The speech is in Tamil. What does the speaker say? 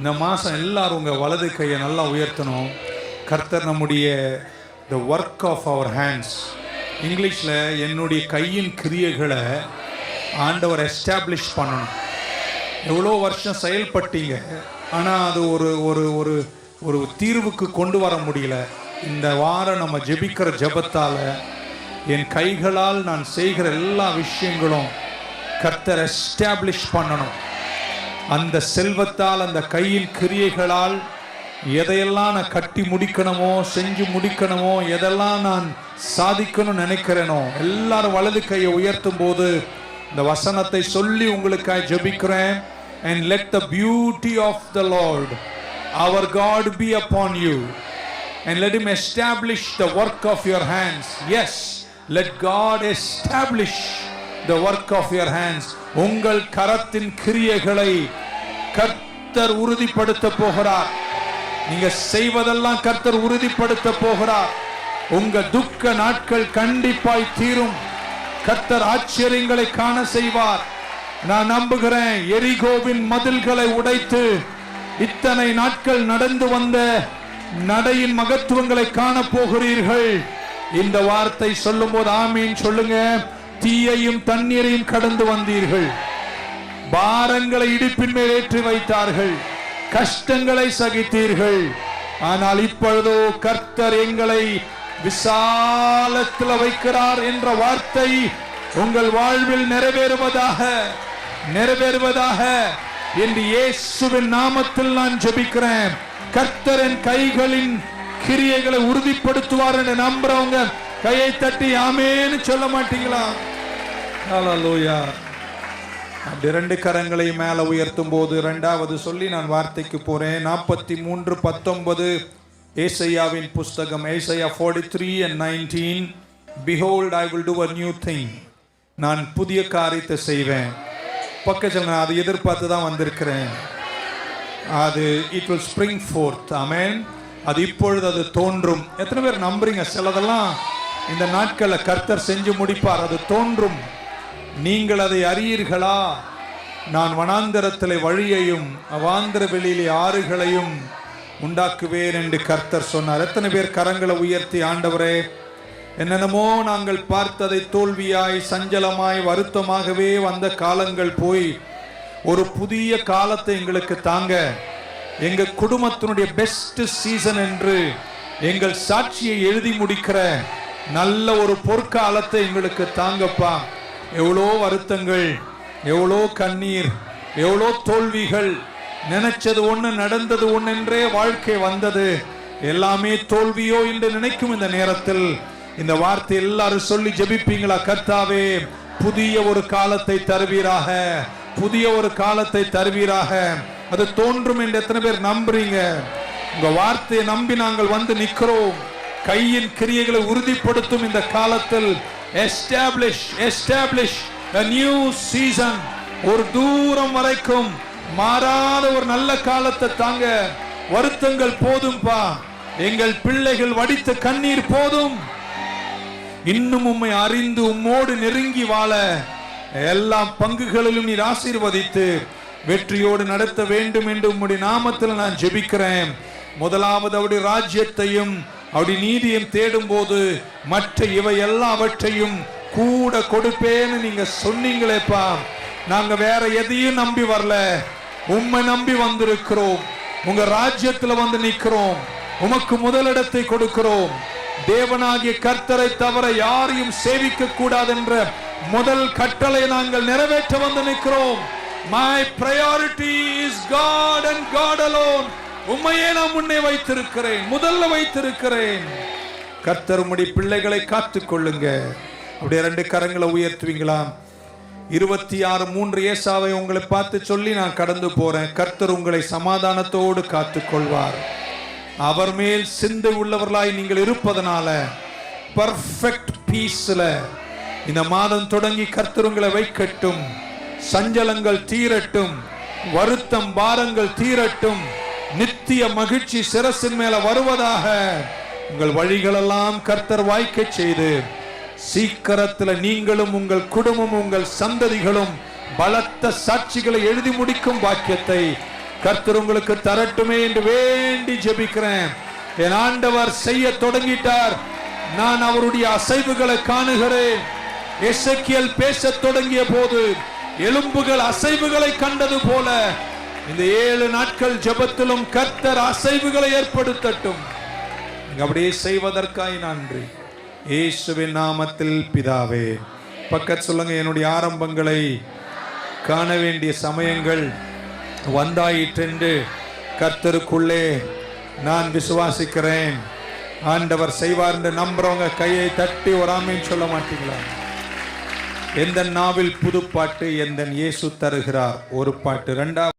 இந்த மாதம் எல்லாரும் உங்கள் வலது கையை நல்லா உயர்த்தணும். கர்த்தர் நம்முடைய the work of our hands, இங்கிலீஷில் என்னுடைய கையின் கிரியைகளை ஆண்டவர் எஸ்டாப்ளிஷ் பண்ணணும். எவ்வளோ வருஷம் செயல்பட்டீங்க, ஆனால் அது ஒரு ஒரு ஒரு ஒரு தீர்வுக்கு கொண்டு வர முடியல. இந்த வாரம் நம்ம ஜெபிக்கிற ஜெபத்தால் என் கைகளால் நான் செய்கிற எல்லா விஷயங்களும் கர்த்தர் எஸ்டாப்ளிஷ் பண்ணணும். அந்த செல்வத்தால், அந்த கையின் கிரியைகளால் எதையெல்லாம் நான் கட்டி முடிக்கணுமோ, செஞ்சு முடிக்கணுமோ, எதெல்லாம் நான் சாதிக்கணும்னு நினைக்கிறேனோ, எல்லாரும் வலது கையை உயர்த்தும் போது இந்த வசனத்தை சொல்லி உங்களுக்காக ஜெபிக்கிறேன். And let the beauty of the Lord our God be upon you, and let him establish the work of your hands. Yes, let God establish the work of your hands. உங்கள் கரத்தின் கிரியைகளை கர்த்தர் உறுதிப்படுத்த போகிறார். நீங்க செய்வதெல்லாம் கர்த்தர் உறுதிப்படுத்த போகிறார். உங்க துக்க நாட்கள் கண்டிப்பாய் தீரும். கர்த்தர் ஆச்சரியங்களை காண செய்வார். நான் நம்புகிறேன். எரிகோவின் மதில்களை உடைத்து இத்தனை நாட்கள் நடந்து வந்த நடையின் மகத்துவங்களை காண போகிறீர்கள். இந்த வார்த்தை சொல்லும் போது ஆமீன் சொல்லுங்க. தீயையும் தண்ணீரையும் கடந்து வந்தீர்கள். பாரங்களை இடுப்பின் மேல் ஏற்றி வைத்தார்கள். கஷ்டங்களை சகித்தீர்கள். ஆனால் இப்பொழுதோ கர்த்தர் எங்களை விசாலத்தில் வைக்கிறார் என்ற வார்த்தை உங்கள் வாழ்வில் நிறைவேறுவதாக நிறைவேறுவதாக என்று இயேசுவின் நாமத்தில் நான் ஜெபிக்கிறேன். கர்த்தரின் கைகளின் கிரியைகளை உறுதிப்படுத்துவார் என்று நம்புறவங்க கையை தட்டி ஆமேன்னு சொல்ல மாட்டீங்களா? ஹல்லேலூயா. அப்படி ரெண்டு கரங்களை மேல உயர்த்தும் போது இரண்டாவது சொல்லி நான் வார்த்தைக்கு போறேன். 43:19 ஏசாயாவின் புஸ்தகம், ஏசாயா 43:19. Behold, I will do a new thing. நான் புதிய காரியத்தை செய்வேன். பக்கத்தில் நான் அதை எதிர்பார்த்து தான் வந்திருக்கிறேன். அது it will spring forth. ஆமென். அது இப்பொழுது அது தோன்றும். எத்தனை பேர் நம்புறீங்க? சிலதெல்லாம் இந்த நாட்களில் கர்த்தர் செஞ்சு முடிப்பார். அது தோன்றும். நீங்கள் அதை அறியீர்களா? நான் வனாந்தரத்திலே வழியையும் அவாந்தர வெளியிலே ஆறுகளையும் உண்டாக்குவேன் என்று கர்த்தர் சொன்னார். எத்தனை பேர் கரங்களை உயர்த்தி ஆண்டவரே, என்னென்னமோ நாங்கள் பார்த்ததை தோல்வியாய், சஞ்சலமாய், வருத்தமாகவே வந்த காலங்கள் போய் ஒரு புதிய காலத்தை எங்களுக்கு தாங்க. எங்க குடும்பத்தினுடைய பெஸ்ட் சீசன் என்று எங்கள் சாட்சியை எழுதி முடிக்கிற நல்ல ஒரு பொற்காலத்தை எங்களுக்கு தாங்கப்பா. எவ்வளோ வருத்தங்கள், எவ்வளோ கண்ணீர், எவ்வளோ தோல்விகள், நினைச்சது ஒன்று நடந்தது ஒன்று என்றே வாழ்க்கை வந்தது. எல்லாமே தோல்வியோ என்று நினைக்கும் இந்த நேரத்தில் இந்த வார்த்தை எல்லாரும் சொல்லி ஜெபிப்பீங்களா? கர்த்தாவே, புதிய ஒரு காலத்தை தருவீராக, புதிய ஒரு காலத்தை தருவீராக. அது தோன்றும் என்று எத்தனை பேர் நம்புறீங்க? உங்க வார்த்தையை நம்பி நாங்கள் வந்து நிற்கிறோம். கையின் கிரியைகளை உறுதிப்படுத்தும் இந்த காலத்தில் எஸ்டாப்ளிஷ் a new season. ஒரு தூரம் வரைக்கும் மாறாத ஒரு நல்ல காலத்தை தாங்க. வருத்தங்கள் போதும்பா. எங்கள் பிள்ளைகள் வடித்த கண்ணீர் போதும். இன்னும் உம்மை அறிந்து உம்மோடு நெருங்கி வாழ எல்லா பங்குகளிலும் நீர் ஆசீர்வதித்து வெற்றியோடு நடத்த வேண்டும் என்று உம்முடைய நாமத்தில் நான் ஜெபிக்கிறேன். முதலாவது அவருடைய ராஜ்யத்தையும் அவருடைய நீதியையும் தேடும் போது மற்ற இவை எல்லாவற்றையும் கூட கொடுப்பேன்னு நீங்க சொன்னீங்களேப்பா. நாங்க வேற எதையும் நம்பி வரல, உம்மை நம்பி வந்திருக்கிறோம். உங்க ராஜ்யத்துல வந்து நிற்கிறோம். உமக்கு முதலிடத்தை கொடுக்கிறோம். தேவனாகிய கர்த்தரை தவிர யாரையும் சேவிக்க கூடாது என்ற முதல் கட்டளை நாங்கள் நிறைவேற்ற வந்து நிற்கிறோம். My priority is God and God alone. உம்மையே நான் முன்னே வைத்திருக்கிறேன், முதல்ல வைத்திருக்கிறேன். கர்த்தர் உம்முடைய பிள்ளைகளை காத்துக் கொள்ளுங்க. அப்படியே ரெண்டு கரங்களை உயர்த்துவீங்களா? 26:3 ஏசாவை உங்களை பார்த்து சொல்லி நான் கடந்து போறேன். கர்த்தர் உங்களை சமாதானத்தோடு காத்துக் கொள்வார். அவர் மேல் சிந்தை உள்ளவர்களாய் நீங்கள் இருப்பதனால பர்ஃபெக்ட் பீஸ்ல இந்த மாதம் தொடங்கி கர்த்தர் உங்களை வைக்கட்டும். சஞ்சலங்கள் தீரட்டும், வருத்தம் பாரங்கள் தீரட்டும். நித்திய மகிழ்ச்சி சிரசின் மேல வருவதாக. உங்கள் வழிகளெல்லாம் கர்த்தர் வாய்க்க செய்து சீக்கிரத்தில் நீங்களும் உங்கள் குடும்பமும் உங்கள் சந்ததிகளும் பலத்த சாட்சிகளை எழுதி முடிக்கும் பாக்கியத்தை கர்த்தர் உங்களுக்கு தரட்டுமே என்று வேண்டி ஜெபிக்கிறேன். என் ஆண்டவர் செய்ய தொடங்கிட்டார். நான் அவருடைய அசைவுகளை காணுகிறேன். எசேக்கியேல் பேசத் தொடங்கிய போது எலும்புகள் அசைவுகளை கண்டது போல இந்த 7 நாட்கள் ஜெபத்திலும் கர்த்தர் அசைவுகளை ஏற்படுத்தட்டும். அப்படியே செய்வதற்காய் நன்றி. இயேசுவின் நாமத்தில் பிதாவே. பக்கத்து சொல்லுங்க, என்னுடைய ஆரம்பங்களை காண வேண்டிய சமயங்கள் வந்தாயிற்றென்று கர்த்தருக்குள்ளே நான் விசுவாசிக்கிறேன். ஆண்டவர் செய்வார் என்று நம்புறவங்க கையை தட்டி ஒரு ஆமென் சொல்ல மாட்டீங்களா? எந்த நாவில் புதுப்பாட்டு, எந்த இயேசு தருகிறார் ஒரு பாட்டு. 2